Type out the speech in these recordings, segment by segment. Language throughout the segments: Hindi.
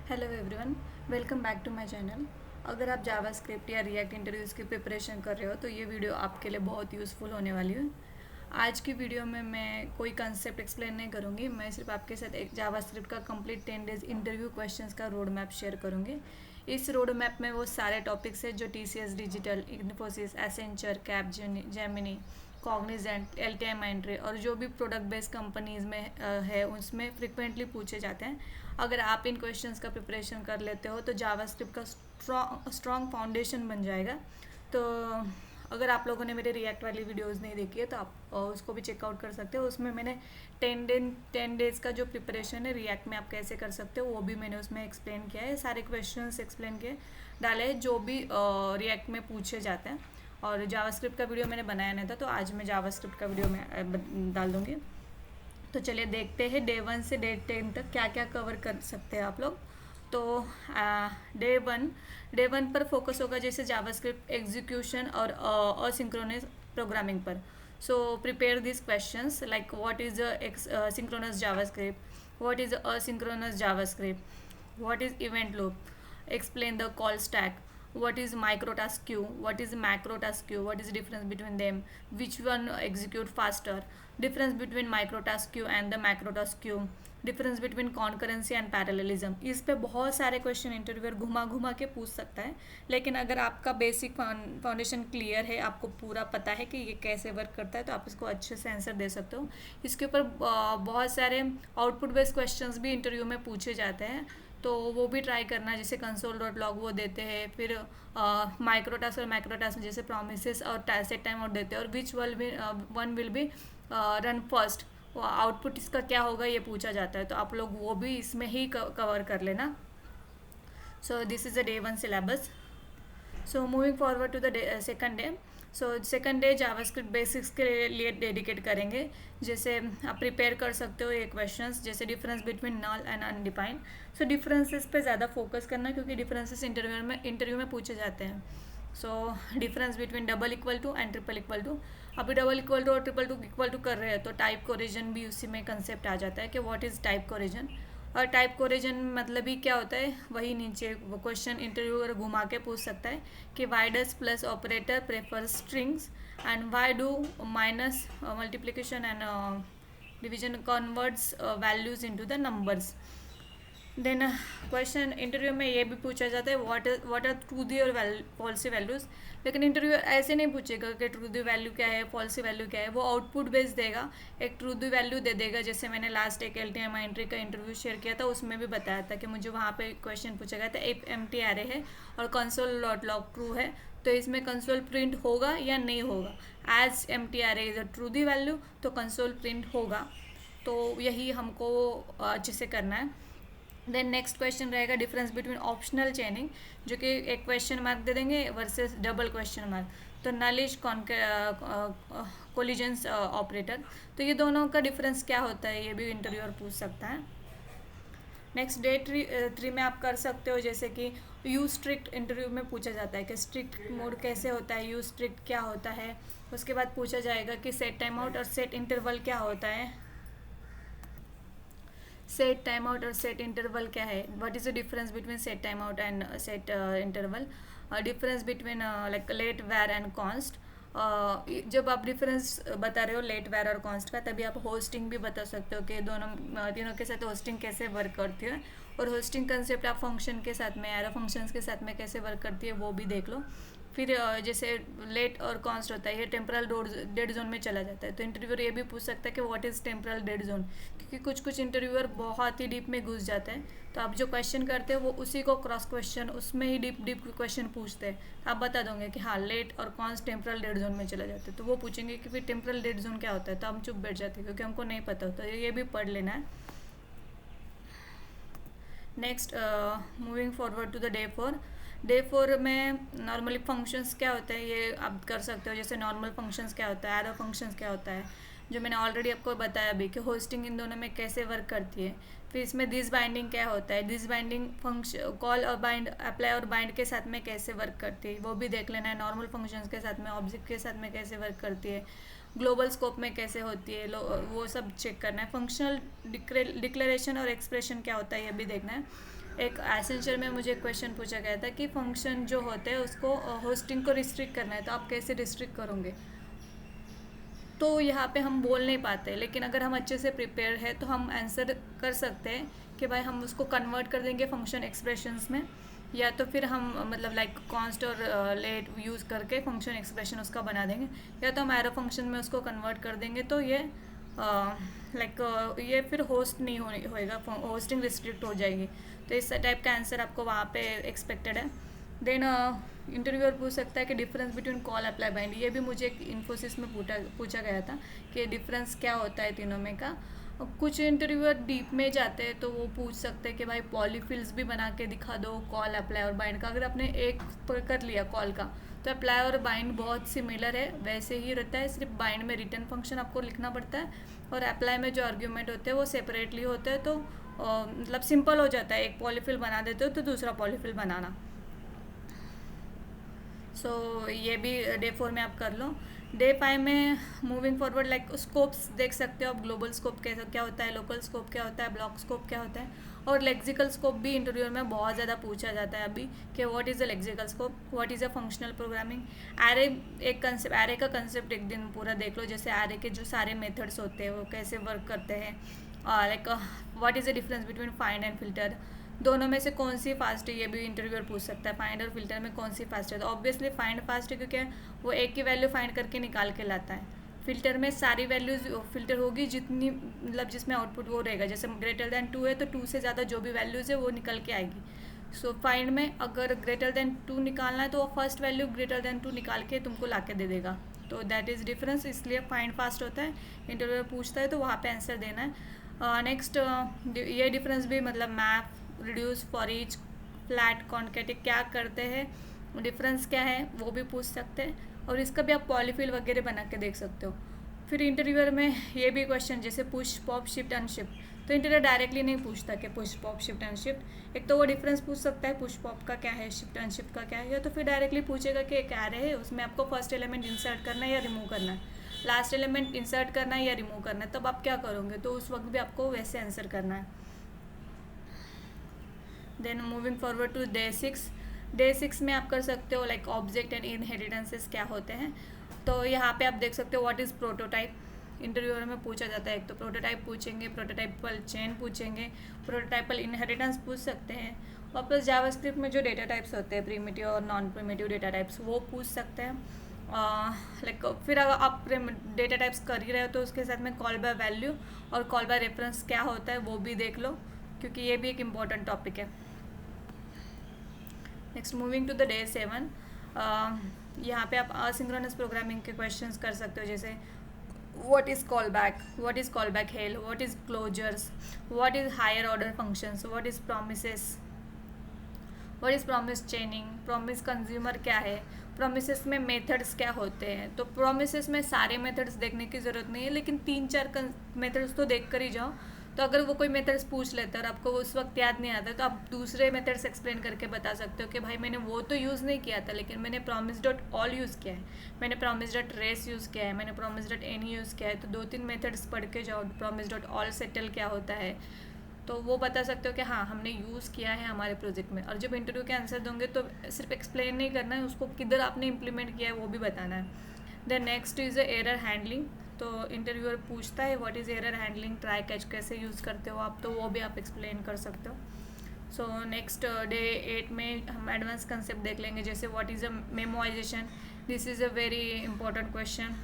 Hello everyone, welcome back to my channel. अगर आप जावास्क्रिप्ट या रिएक्ट इंटरव्यूज़ की प्रिपरेशन कर रहे हो तो ये वीडियो आपके लिए बहुत यूज़फुल होने वाली है। आज की वीडियो में मैं कोई कंसेप्ट एक्सप्लेन नहीं करूँगी, मैं सिर्फ आपके साथ एक जावास्क्रिप्ट का कंप्लीट 10 डेज इंटरव्यू क्वेश्चंस का रोड मैप शेयर करूँगी। इस रोड मैप में वो सारे टॉपिक्स है जो TCS digital, Infosys, Accenture, cap Gemini, Cognizant, LTIMindtree और जो भी प्रोडक्ट बेस्ड कंपनीज में है उसमें फ्रिक्वेंटली पूछे जाते हैं। अगर आप इन क्वेश्चंस का प्रिपरेशन कर लेते हो तो जावास्क्रिप्ट का स्ट्रॉन्ग फाउंडेशन बन जाएगा। तो अगर आप लोगों ने मेरे रिएक्ट वाली वीडियोस नहीं देखी है तो आप उसको भी चेकआउट कर सकते हो। उसमें मैंने 10 डेज का जो प्रिपरेशन है रिएक्ट में आप कैसे कर सकते हो वो भी मैंने उसमें एक्सप्लेन किया है। सारे क्वेश्चंस एक्सप्लेन किए डाले हैं जो भी रिएक्ट में पूछे जाते हैं। और जावास्क्रिप्ट का वीडियो मैंने बनाया नहीं था तो आज मैं जावास्क्रिप्ट का वीडियो में डाल दूँगी। तो चलिए देखते हैं डे 1 से डे 10 तक क्या क्या कवर कर सकते हैं आप लोग। तो डे 1 पर फोकस होगा जैसे जावास्क्रिप्ट एग्जीक्यूशन और असिंक्रोनस प्रोग्रामिंग पर। So prepare this questions like what is synchronous JavaScript, what is asynchronous JavaScript, what is event loop, explain the call stack, what is microtask queue, what is macrotask queue, what is difference between them, which one execute faster, difference between microtask queue and the macrotask queue, difference between concurrency and parallelism. इस पे बहुत सारे क्वेश्चन इंटरव्यूअर घुमा घुमा के पूछ सकता है। लेकिन अगर आपका बेसिक फाउंडेशन क्लियर है, आपको पूरा पता है कि ये कैसे वर्क करता है तो आप इसको अच्छे से आंसर दे सकते हो। इसके ऊपर बहुत सारे आउटपुट बेस्ड क्वेश्चंस भी इंटरव्यू में पूछे जाते हैं तो वो भी ट्राई करना। जैसे console.log वो देते हैं, फिर माइक्रोटास्क और मैक्रोटास्क जैसे प्रोमिसेस और सेट टाइम आउट देते हैं, और which one will be run first, output इसका क्या होगा ये पूछा जाता है। तो आप लोग वो भी इसमें ही कवर कर लेना। So this is the day 1 syllabus. So moving forward to the second day. So second day JavaScript basics के लिए डेडिकेट करेंगे। जैसे आप प्रिपेयर कर सकते हो ये क्वेश्चंस, जैसे difference between null and undefined. So differences पे ज़्यादा फोकस करना क्योंकि डिफरेंसेस इंटरव्यू में पूछे जाते हैं। So difference between double equal to and triple equal to. अभी डबल इक्वल टू और ट्रिपल टू इक्वल टू कर रहे हैं तो टाइप कोरिजन भी उसी में कंसेप्ट आ जाता है कि व्हाट इज़ टाइप कोरिजन। और टाइप कोरिजन मतलब ही क्या होता है, वही नीचे वो क्वेश्चन इंटरव्यूअर घुमा के पूछ सकता है कि why does plus operator prefer strings and why do minus multiplication and division converts values into the numbers. Then question interview में ये भी पूछा जाता है व्हाट आर ट्रूदी और फॉल्सी वैल्यूज़। लेकिन इंटरव्यू ऐसे नहीं पूछेगा कि ट्रूदी वैल्यू क्या है, फॉल्सी वैल्यू क्या है। वो आउटपुट बेस देगा, एक ट्रूदी वैल्यू दे देगा। जैसे मैंने लास्ट एक LTIMindtree का इंटरव्यू शेयर किया था, उसमें भी बताया था कि मुझे वहाँ पे क्वेश्चन पूछा गया था एक एम्प्टी एरे है और console.log ट्रू है तो इसमें कंसोल प्रिंट होगा या नहीं होगा। As empty array is a truthy value तो कंसोल प्रिंट होगा। तो यही हमको अच्छे से करना है। देन नेक्स्ट क्वेश्चन रहेगा डिफरेंस बिटवीन ऑप्शनल चेनिंग, जो कि एक क्वेश्चन मार्क दे देंगे वर्सेस डबल क्वेश्चन मार्क। तो नलिश कोलिजन्स ऑपरेटर, तो ये दोनों का डिफरेंस क्या होता है ये भी इंटरव्यूअर पूछ सकता है। नेक्स्ट डे 3 में आप कर सकते हो जैसे कि यूज स्ट्रिक्ट इंटरव्यू में पूछा जाता है कि स्ट्रिक्ट मोड कैसे होता है, यूज स्ट्रिक्ट क्या होता है। उसके बाद पूछा जाएगा कि सेट टाइम आउट और सेट इंटरवल क्या होता है। सेट टाइम आउट और सेट इंटरवल क्या है, what is the difference between set time out and set interval, difference between like let var and const. जब आप डिफरेंस बता रहे हो लेट वेर और कॉन्स्ट का तभी आप होस्टिंग भी बता सकते हो कि दोनों तीनों के साथ होस्टिंग कैसे वर्क करती है। और होस्टिंग कंसेप्ट आप फंक्शन के साथ में एरो फंक्शंस के साथ में कैसे वर्क करती है वो भी देख लो। फिर जैसे लेट और कॉन्स्ट होता है ये टेम्परल डेड जोन में चला जाता है तो इंटरव्यूअर ये भी पूछ सकता है कि what is temporal dead zone, क्योंकि कुछ इंटरव्यूअर बहुत ही डीप में घुस जाते हैं। तो आप जो क्वेश्चन करते हैं वो उसी को क्रॉस क्वेश्चन उसमें ही डीप क्वेश्चन पूछते हैं। आप बता दोगे कि हाँ लेट और कॉन्स्ट टेम्परल डेड जोन में चला जाता है तो वो पूछेंगे कि फिर टेम्परल डेड जोन क्या होता है, तो हम चुप बैठ जाते हैं क्योंकि हमको नहीं पता होता। तो ये भी पढ़ लेना है। Next moving forward to the day 4 में नॉर्मली फंक्शंस क्या होते हैं ये आप कर सकते हो। जैसे नॉर्मल फंक्शंस क्या होता है, एरो फंक्शंस क्या होता है, जो मैंने ऑलरेडी आपको बताया अभी कि होस्टिंग इन दोनों में कैसे वर्क करती है। फिर इसमें दिस बाइंडिंग क्या होता है, दिस बाइंडिंग फंक्शन कॉल और बाइंड अप्लाई और बाइंड के साथ में कैसे वर्क करती है वो भी देख लेना है। नॉर्मल फंक्शंस के साथ में ऑब्जेक्ट के साथ में कैसे वर्क करती है, ग्लोबल स्कोप में कैसे होती है वो सब चेक करना है। फंक्शनल डिक्लेरेशन और एक्सप्रेशन क्या होता है ये भी देखना है। एक एसेंशियल में मुझे क्वेश्चन पूछा गया था कि फंक्शन जो होते हैं उसको होस्टिंग को रिस्ट्रिक्ट करना है, तो आप कैसे रिस्ट्रिक्ट करोगे। तो यहाँ पे हम बोल नहीं पाते, लेकिन अगर हम अच्छे से प्रिपेयर है तो हम आंसर कर सकते हैं कि भाई हम उसको कन्वर्ट कर देंगे फंक्शन एक्सप्रेशंस में, या तो फिर हम मतलब लाइक कॉन्स्ट और लेट यूज़ करके फंक्शन एक्सप्रेशन उसका बना देंगे, या तो हम एरो फंक्शन में उसको कन्वर्ट कर देंगे। तो ये ये फिर होस्ट नहीं होएगा, होस्टिंग रिस्ट्रिक्ट हो जाएगी। तो इस टाइप का आंसर आपको वहाँ पे एक्सपेक्टेड है। देन इंटरव्यूअर पूछ सकता है कि difference between call apply bind, ये भी मुझे एक इन्फोसिस में पूछा गया था कि डिफरेंस क्या होता है तीनों में का। कुछ इंटरव्यूअर डीप में जाते हैं तो वो पूछ सकते हैं कि भाई पॉलीफिल्स भी बना के दिखा दो कॉल अप्लाई और बाइंड का। अगर आपने एक कर लिया कॉल का, तो अप्लाई और बाइंड बहुत सिमिलर है, वैसे ही रहता है, सिर्फ बाइंड में रिटर्न फंक्शन आपको लिखना पड़ता है और अप्लाई में जो आर्ग्यूमेंट होते हैं वो सेपरेटली होते हैं। तो मतलब सिंपल हो जाता है, एक पॉलीफिल बना देते हो तो दूसरा पॉलीफिल बनाना। सो ये भी डे 4 में आप कर लो। डे 5 में मूविंग फॉरवर्ड लाइक स्कोप्स देख सकते हो आप, ग्लोबल स्कोप क्या होता है, लोकल स्कोप क्या होता है, ब्लॉक स्कोप क्या होता है, और लेक्सिकल स्कोप भी इंटरव्यू में बहुत ज़्यादा पूछा जाता है अभी कि what is a lexical scope, what is a functional programming. Array एक कंसेप्ट, एरे का कंसेप्ट एक दिन पूरा देख लो, जैसे एरे के जो सारे मेथड्स होते हैं वो कैसे वर्क करते हैं, like what is the difference between find and filter, दोनों में से कौन सी फास्ट है, ये भी इंटरव्यूअर पूछ सकता है। फाइंड और फिल्टर में कौन सी फास्ट है, तो ऑब्वियसली फाइंड फास्ट है क्योंकि वो एक की वैल्यू फाइंड करके निकाल के लाता है। फिल्टर में सारी वैल्यूज फिल्टर होगी जितनी मतलब जिसमें आउटपुट वो रहेगा, जैसे ग्रेटर देन 2 है तो 2 से ज़्यादा जो भी वैल्यूज़ है वो निकल के आएगी। सो फाइंड में अगर ग्रेटर देन 2 निकालना है तो वो फर्स्ट वैल्यू ग्रेटर देन 2 निकाल के तुमको ला के दे देगा। तो दैट इज़ डिफरेंस, इसलिए फाइंड फास्ट होता है। इंटरव्यूअर पूछता है तो वहाँ पे आंसर देना है। नेक्स्ट ये डिफरेंस भी मतलब map, reduce, for each, flat, concat क्या करते हैं, डिफरेंस क्या है वो भी पूछ सकते हैं, और इसका भी आप पॉलीफिल वगैरह बना के देख सकते हो। फिर इंटरव्यूअर में ये भी क्वेश्चन जैसे पुश पॉप शिफ्ट अनशिफ्ट, तो इंटरव्यूअर डायरेक्टली नहीं पूछता कि पुश पॉप शिफ्ट अनशिफ्ट, एक तो वो डिफरेंस पूछ सकता है पुश पॉप का क्या है, शिफ्ट अनशिफ्ट का क्या है, या तो फिर डायरेक्टली पूछेगा कि एक एरे है उसमें आपको फर्स्ट एलिमेंट इंसर्ट करना है या रिमूव करना है, लास्ट एलिमेंट इंसर्ट करना है या रिमूव करना है, तब आप क्या करोगे, तो उस वक्त भी आपको वैसे आंसर करना है। Then moving forward to day 6, day 6 में आप कर सकते हो लाइक ऑब्जेक्ट एंड इनहेरिटेंसेस क्या होते हैं। तो यहाँ पे आप देख सकते हो व्हाट इज़ प्रोटोटाइप, इंटरव्यूअर में पूछा जाता है। एक तो प्रोटोटाइप पूछेंगे, प्रोटोटाइपल चेन पूछेंगे, प्रोटोटाइपल इनहेरिटेंस पूछ सकते हैं, और प्लस जावास्क्रिप्ट में जो डेटा टाइप्स होते हैं प्रीमिटिव और नॉन प्रीमिटिव डेटा टाइप्स वो पूछ सकते हैं। लाइक फिर अगर आप डेटा टाइप्स कर ही रहे हो तो उसके साथ में कॉल बाय वैल्यू और कॉल बाय रेफरेंस क्या होता है वो भी देख लो, क्योंकि ये भी एक इम्पॉर्टेंट टॉपिक है। Next moving to the day 7, यहाँ पे आप असिंक्रोनस प्रोग्रामिंग के क्वेश्चंस कर सकते हो, जैसे what is callback hell, what is closures, what is higher order functions, what is promises, what is promise chaining, promise consumer क्या है, प्रोमिसेस में मेथड्स क्या होते हैं। तो प्रोमिसेस में सारे मेथड्स देखने की ज़रूरत नहीं है, लेकिन 3-4 मेथड्स तो देख कर ही जाओ। तो अगर वो कोई मेथड्स पूछ लेता है और आपको उस वक्त याद नहीं आता तो आप दूसरे मेथड्स एक्सप्लेन करके बता सकते हो कि भाई मैंने वो तो यूज़ नहीं किया था, लेकिन मैंने promise डॉट ऑल यूज़ किया है, मैंने promise डॉट रेस यूज़ किया है, मैंने promise डॉट एनी यूज़ किया है। तो 2-3 मेथड्स पढ़ के जाओ, promise डॉट ऑल सेटल क्या होता है, तो वो बता सकते हो कि हाँ हमने यूज़ किया है हमारे प्रोजेक्ट में। और जब इंटरव्यू के आंसर दोगे तो सिर्फ एक्सप्लेन नहीं करना है, उसको किधर आपने इम्प्लीमेंट किया है वो भी बताना है। Then next is error handling, तो इंटरव्यूअर पूछता है what is error handling, try catch कैसे यूज़ करते हो आप, तो वो भी आप एक्सप्लेन कर सकते हो। सो नेक्स्ट डे 8 में हम एडवांस कंसेप्ट देख लेंगे, जैसे what is a memorization, this is a very important question.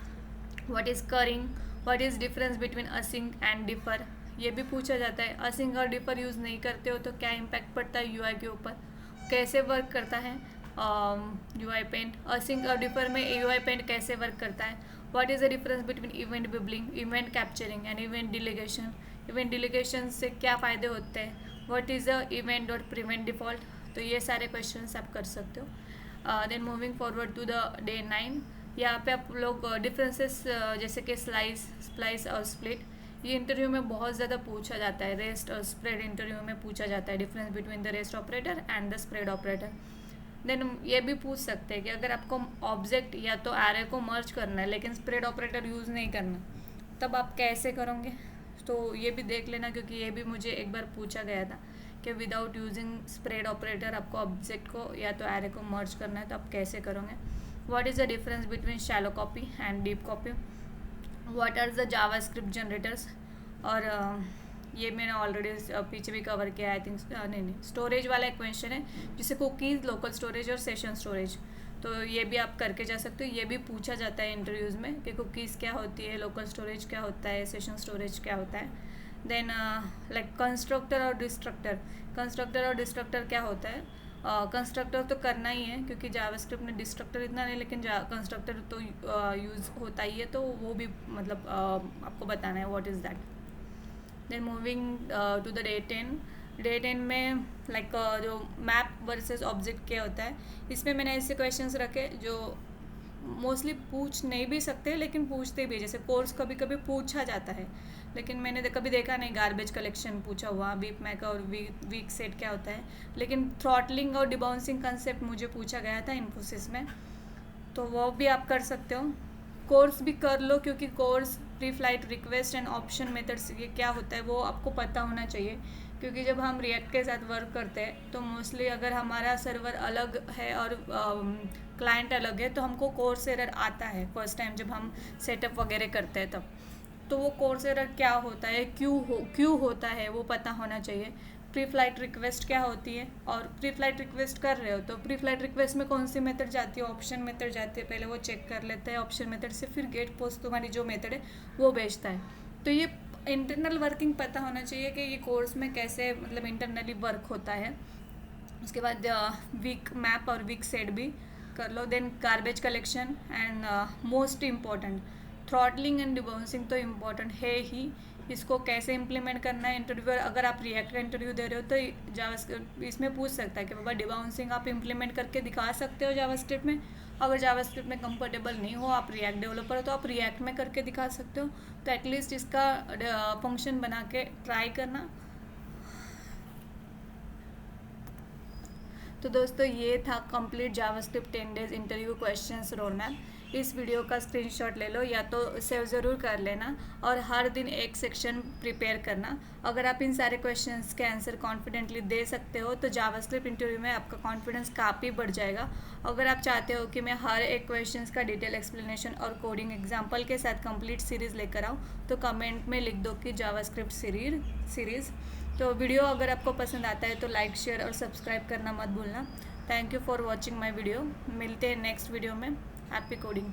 What is currying, what is difference between async and defer, ये भी पूछा जाता है। असिंक और डिफर यूज़ नहीं करते हो तो क्या इम्पैक्ट पड़ता है यूआई के ऊपर, कैसे वर्क करता है यूआई पेंट, असिंक और डिफर में यूआई पेंट कैसे वर्क करता है, what is the difference between event bubbling, event capturing and event delegation, event delegation से क्या फ़ायदे होते हैं, what is the event dot prevent default. तो ये सारे क्वेश्चंस आप कर सकते हो। Then moving forward to the day 9, यहाँ पे आप लोग डिफरेंसेस जैसे कि स्प्लाइस और स्प्लिट, ये इंटरव्यू में बहुत ज़्यादा पूछा जाता है। रेस्ट और स्प्रेड इंटरव्यू में पूछा जाता है, difference between the rest operator and the spread operator. Then ये भी पूछ सकते हैं कि अगर आपको ऑब्जेक्ट या तो एरे को मर्ज करना है लेकिन स्प्रेड ऑपरेटर यूज़ नहीं करना, तब आप कैसे करोगे। तो ये भी देख लेना, क्योंकि ये भी मुझे एक बार पूछा गया था कि विदाउट यूजिंग स्प्रेड ऑपरेटर आपको ऑब्जेक्ट को या तो एरे को मर्ज करना है तो आप कैसे करोगे. What is the difference between shallow copy and deep copy. What are the JavaScript generators. और ये मैंने ऑलरेडी पीछे भी कवर किया है. आई थिंक नहीं स्टोरेज वाला एक क्वेश्चन है जिसे कुकीज़, लोकल स्टोरेज और सेशन स्टोरेज. तो ये भी आप करके जा सकते हो. ये भी पूछा जाता है इंटरव्यूज़ में कि कुकीज़ क्या होती है, लोकल स्टोरेज क्या होता है, सेशन स्टोरेज क्या होता है. देन लाइक कंस्ट्रक्टर और डिस्ट्रक्टर. कंस्ट्रक्टर और डिस्ट्रक्टर क्या होता है. कंस्ट्रक्टर तो करना ही है क्योंकि जावास्क्रिप्ट में डिस्ट्रक्टर इतना नहीं, लेकिन कंस्ट्रक्टर तो यूज़ होता ही है, तो वो भी मतलब आपको बताना है what is that. Then moving to the day 10 में लाइक जो मैप वर्सेस ऑब्जेक्ट क्या होता है, इसमें मैंने ऐसे क्वेश्चंस रखे जो मोस्टली पूछ नहीं भी सकते लेकिन पूछते भी. जैसे कोर्स कभी कभी पूछा जाता है लेकिन मैंने कभी देखा नहीं गार्बेज कलेक्शन पूछा हुआ, वीक मैक और वीक सेट क्या होता है. लेकिन थ्रॉटलिंग और डिबाउंसिंग कंसेप्ट मुझे पूछा गया था इन्फोसिस में, तो वो भी आप कर सकते हो. कोर्स भी कर लो क्योंकि course pre flight request and option methods ये क्या होता है वो आपको पता होना चाहिए. क्योंकि जब हम रिएक्ट के साथ वर्क करते हैं तो मोस्टली अगर हमारा सर्वर अलग है और क्लाइंट अलग है तो हमको कोर्स एरर आता है फर्स्ट टाइम जब हम सेटअप वगैरह करते हैं तब. तो वो कोर्स एरर क्या होता है, क्यों होता है वो पता होना चाहिए. प्री फ्लाइट रिक्वेस्ट क्या होती है, और प्री फ्लाइट रिक्वेस्ट कर रहे हो तो प्री फ्लाइट रिक्वेस्ट में कौन सी मेथड जाती है, ऑप्शन मेथड जाती है, पहले वो चेक कर लेते हैं ऑप्शन मेथड से, फिर गेट पोस्ट तुम्हारी जो मेथड है वो भेजता है. तो ये इंटरनल वर्किंग पता होना चाहिए कि ये कोर्स में कैसे मतलब इंटरनली वर्क होता है. उसके बाद वीक मैप और वीक सेट भी कर लो. Then garbage collection and most important throttling and debouncing तो इम्पॉर्टेंट है ही. इसको कैसे इम्प्लीमेंट करना है, इंटरव्यूअर अगर आप रिएक्ट का इंटरव्यू दे रहे हो तो जावास्क्रिप्ट इसमें पूछ सकता है कि बाबा डिबाउंसिंग आप इम्प्लीमेंट करके दिखा सकते हो जावास्क्रिप्ट में. अगर जावास्क्रिप्ट में कंफर्टेबल नहीं हो, आप रिएक्ट डेवलपर हो तो आप रिएक्ट में करके दिखा सकते हो. तो एटलीस्ट इसका फंक्शन बना के ट्राई करना. तो दोस्तों ये था complete JavaScript 10 days interview questions road map. इस वीडियो का स्क्रीनशॉट ले लो या तो सेव ज़रूर कर लेना और हर दिन एक सेक्शन प्रिपेयर करना. अगर आप इन सारे क्वेश्चंस के आंसर कॉन्फिडेंटली दे सकते हो तो जावास्क्रिप्ट इंटरव्यू में आपका कॉन्फिडेंस काफ़ी बढ़ जाएगा. अगर आप चाहते हो कि मैं हर एक क्वेश्चंस का डिटेल एक्सप्लेनेशन और कोडिंग एग्जाम्पल के साथ कंप्लीट सीरीज़ लेकर आऊँ तो कमेंट में लिख दो कि जावास्क्रिप्ट सीरीज़. तो वीडियो अगर आपको पसंद आता है तो लाइक, शेयर और सब्सक्राइब करना मत भूलना. Thank you for watching my video. मिलते हैं नेक्स्ट वीडियो में. Happy coding.